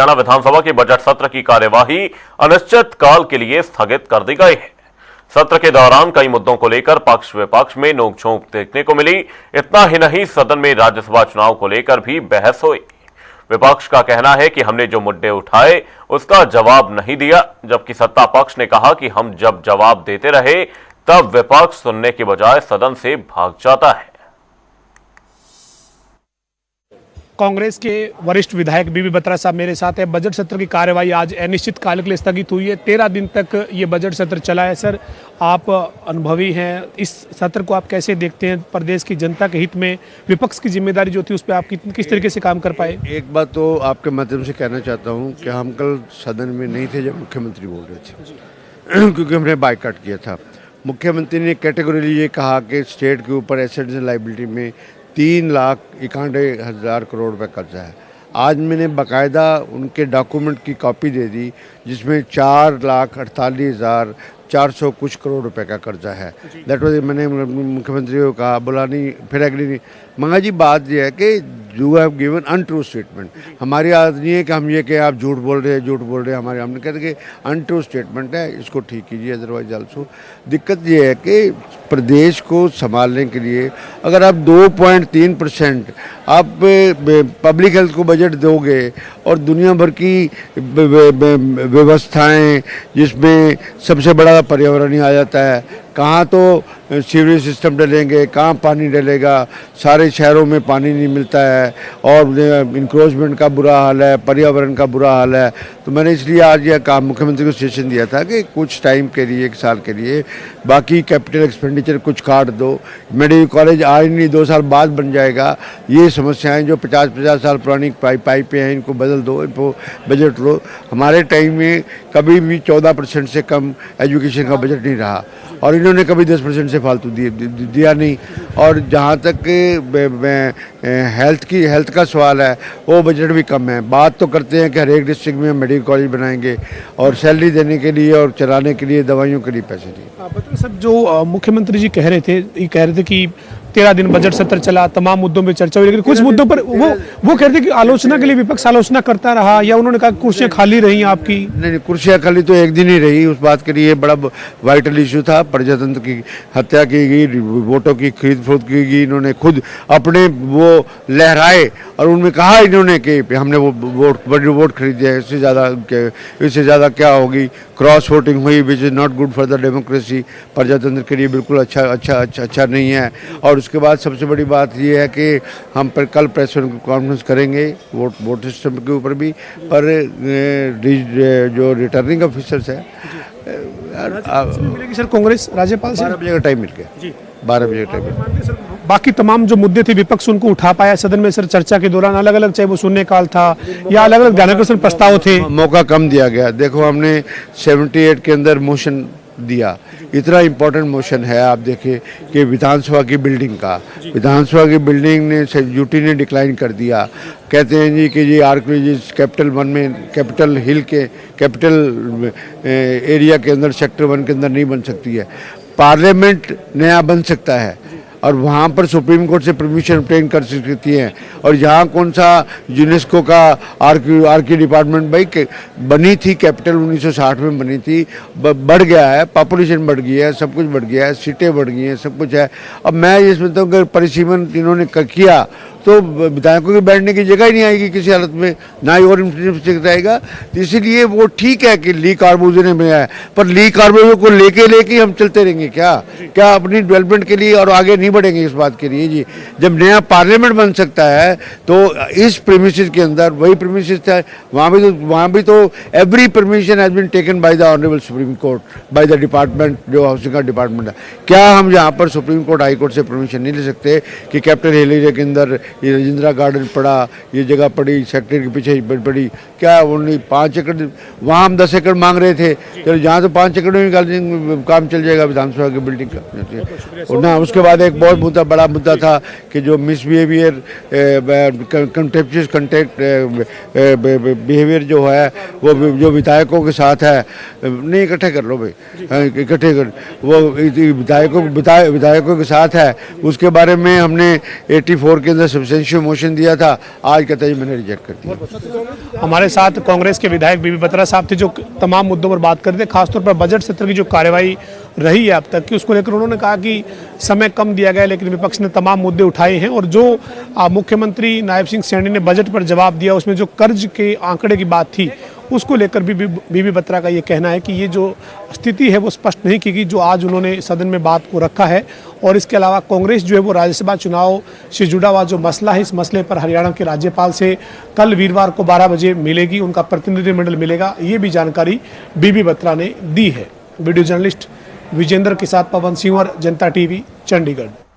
हरियाणा विधानसभा के बजट सत्र की कार्यवाही अनिश्चित काल के लिए स्थगित कर दी गई है। सत्र के दौरान कई मुद्दों को लेकर पक्ष विपक्ष में नोकझोंक देखने को मिली। इतना ही नहीं, सदन में राज्यसभा चुनाव को लेकर भी बहस हुई। विपक्ष का कहना है कि हमने जो मुद्दे उठाए उसका जवाब नहीं दिया, जबकि सत्ता पक्ष ने कहा कि हम जब जवाब देते रहे तब विपक्ष सुनने के बजाय सदन से भाग जाता है। कांग्रेस के वरिष्ठ विधायक बीबी बत्रा साहब मेरे साथ है। बजट सत्र की कार्यवाही आज अनिश्चित काल के लिए स्थगित हुई है। 13 दिन तक ये बजट सत्र चला है। सर, आप अनुभवी हैं, इस सत्र को आप कैसे देखते हैं? प्रदेश की जनता के हित में विपक्ष की जिम्मेदारी जो थी उस पर आप किस तरीके से काम कर पाए? एक बात तो आपके माध्यम से कहना चाहता हूँ कि हम कल सदन में नहीं थे जब मुख्यमंत्री बोल रहे थे क्योंकि हमने बायकॉट किया था। मुख्यमंत्री ने कैटेगोरिकली ये कहा कि स्टेट के ऊपर एसेट्स एंड लायबिलिटी में 3,91,000 करोड़ रुपए कर्जा है। आज मैंने बाकायदा उनके डॉक्यूमेंट की कॉपी दे दी जिसमें 4,48,400 कुछ करोड़ रुपए का कर्जा है। दैट वाज, मैंने मुख्यमंत्री को कहा, बोला नहीं, फिर एग्री नहीं। मंगा जी, बात यह है कि you have given untrue statement. हमारी आदत नहीं है कि हम ये कि आप झूठ बोल रहे हैं हमारे, हमने कहते कि अनट्रू स्टेटमेंट है, इसको ठीक कीजिए, अदरवाइज ऑल्सो। दिक्कत ये है कि प्रदेश को संभालने के लिए अगर आप 2.3% आप पब्लिक हेल्थ को बजट दोगे और दुनिया भर की व्यवस्थाएं जिसमें सबसे बड़ा पर्यावरण ही आ जाता है, कहाँ तो सीवरेज सिस्टम डलेंगे, कहाँ पानी डलेगा, सारे शहरों में पानी नहीं मिलता है और इंक्रोचमेंट का बुरा हाल है, पर्यावरण का बुरा हाल है। तो मैंने इसलिए आज यह काम मुख्यमंत्री को सजेशन दिया था कि कुछ टाइम के लिए, 1 साल के लिए, बाकी कैपिटल एक्सपेंडिचर कुछ काट दो। मेडिकल कॉलेज आज नहीं 2 साल बाद बन जाएगा। ये समस्याएं जो 50 साल पुरानी पाइपें हैं, इनको बदल दो, इनको बजट लो। हमारे टाइम में कभी भी 14% से कम एजुकेशन का बजट नहीं रहा और इन्होंने कभी 10% से फालतू दिया नहीं। और जहाँ तक हेल्थ का सवाल है, वो बजट भी कम है। बात तो करते हैं कि हर एक डिस्ट्रिक्ट में मेडिकल कॉलेज बनाएंगे और सैलरी देने के लिए और चलाने के लिए, दवाइयों के लिए पैसे दिए। बता सब जो मुख्यमंत्री जी कह रहे थे कि 13 दिन बजट सत्र चला, तमाम मुद्दों में चर्चा हुई, लेकिन कुछ मुद्दों पर वो कहते हैं कि आलोचना के लिए विपक्ष आलोचना करता रहा, या उन्होंने कहा कुर्सियां खाली रही आपकी? नहीं, कुर्सियां खाली तो एक दिन ही रही। उस बात के लिए बड़ा वाइटल इशू था। प्रजातंत्र की हत्या की गई, वोटों की खरीद फरोख्त की गई। इन्होंने खुद अपने वो लहराए और उनमें कहा इन्होंने कि हमने वो वोट खरीदे, इससे ज़्यादा क्या होगी। क्रॉस वोटिंग हुई which is not good for the democracy. प्रजातंत्र के लिए बिल्कुल अच्छा नहीं है। और उसके बाद सबसे बड़ी बात ये है कि हम पर कल प्रेस कॉन्फ्रेंस करेंगे वोट सिस्टम के ऊपर भी, पर जो रिटर्निंग ऑफिसर्स है मिलेगी सर कांग्रेस राज्यपाल से 12 बजे का टाइम मिल गया जी, 12 बजे का टाइम। बाकी तमाम जो मुद्दे थे विपक्ष उनको उठा पाया सदन में? सर, चर्चा के दौरान अलग अलग, चाहे वो शून्यकाल था या अलग अलग ध्यानाकर्षण प्रस्ताव थे, मौका कम दिया गया। देखो, हमने 78 के अंदर मोशन दिया। इतना इम्पोर्टेंट मोशन है, आप देखिए कि विधानसभा की बिल्डिंग ने यूटी ने डिक्लाइन कर दिया। कहते हैं जी कि ये आर्कियोलॉजी कैपिटल 1 में, कैपिटल हिल के कैपिटल एरिया के अंदर, सेक्टर 1 के अंदर नहीं बन सकती है। पार्लियामेंट नया बन सकता है और वहाँ पर सुप्रीम कोर्ट से परमिशन ऑब्टेन कर सकती हैं। और यहाँ कौन सा यूनेस्को का आर्की डिपार्टमेंट भाई बनी थी, कैपिटल 1960 में बनी थी, बढ़ गया है, पॉपुलेशन बढ़ गई है, सब कुछ बढ़ गया है, सीटें बढ़ गई हैं, सब कुछ है। अब मैं ये समझता हूँ कि परिसीमन इन्होंने किया तो विधायकों के बैठने की जगह ही नहीं आएगी किसी हालत में, ना ही और इंफ्रास्ट्रक्चर आएगा। तो इसीलिए वो ठीक है कि ली कार्बोजो ने बनाया है, पर ली कार्बोजो को लेके हम चलते रहेंगे क्या अपनी डेवलपमेंट के लिए और आगे नहीं बढ़ेंगे इस बात के लिए जी। जब नया पार्लियामेंट बन सकता है तो इस प्रीमिसेस के अंदर, वही प्रीमिसेस था वहाँ भी तो every permission has been taken by the honourable Supreme Court, by the department, जो हाउसिंग का डिपार्टमेंट है। क्या हम यहाँ पर सुप्रीम कोर्ट, हाई कोर्ट से परमिशन नहीं ले सकते कि कैपिटल हिल एरिया के अंदर ये राजेंद्रा गार्डन पड़ा, ये जगह पड़ी, सेक्टर के पीछे पड़ी, क्या ओनली 5 एकड़, वहाँ हम 10 एकड़ मांग रहे थे, चलो जहाँ तो 5 एकड़ में काम चल जाएगा विधानसभा की बिल्डिंग का। और ना उसके बाद एक बहुत बड़ा मुद्दा था कि जो मिसबिहेवियर, कंटेम्पचुअस बिहेवियर जो है वो जो विधायकों के साथ है, नहीं इकट्ठे कर लो भाई, इकट्ठे कर, वो विधायकों के साथ है, उसके बारे में हमने 84 के अंदर सब्सटेंशियल मोशन दिया था, आज कहता है मैंने रिजेक्ट कर दिया। हमारे साथ कांग्रेस के विधायक बीबी बत्रा साहब थे जो तमाम मुद्दों पर बात कर रहे थे, खासतौर पर बजट सत्र की जो कार्यवाही रही है अब तक की, उसको लेकर उन्होंने कहा कि समय कम दिया गया लेकिन विपक्ष ने तमाम मुद्दे उठाए हैं। और जो मुख्यमंत्री नायब सिंह सैनी ने बजट पर जवाब दिया, उसमें जो कर्ज के आंकड़े की बात थी, उसको लेकर भी बीबी बत्रा का ये कहना है कि ये जो स्थिति है वो स्पष्ट नहीं की गई जो आज उन्होंने सदन में बात को रखा है। और इसके अलावा कांग्रेस जो है वो राज्यसभा चुनाव से जुड़ा हुआ जो मसला है, इस मसले पर हरियाणा के राज्यपाल से कल वीरवार को 12 बजे मिलेगी, उनका प्रतिनिधिमंडल मिलेगा, ये भी जानकारी बीबी बत्रा ने दी है। वीडियो जर्नलिस्ट विजेंद्र के साथ पवन सिंह, जनता टीवी, चंडीगढ़।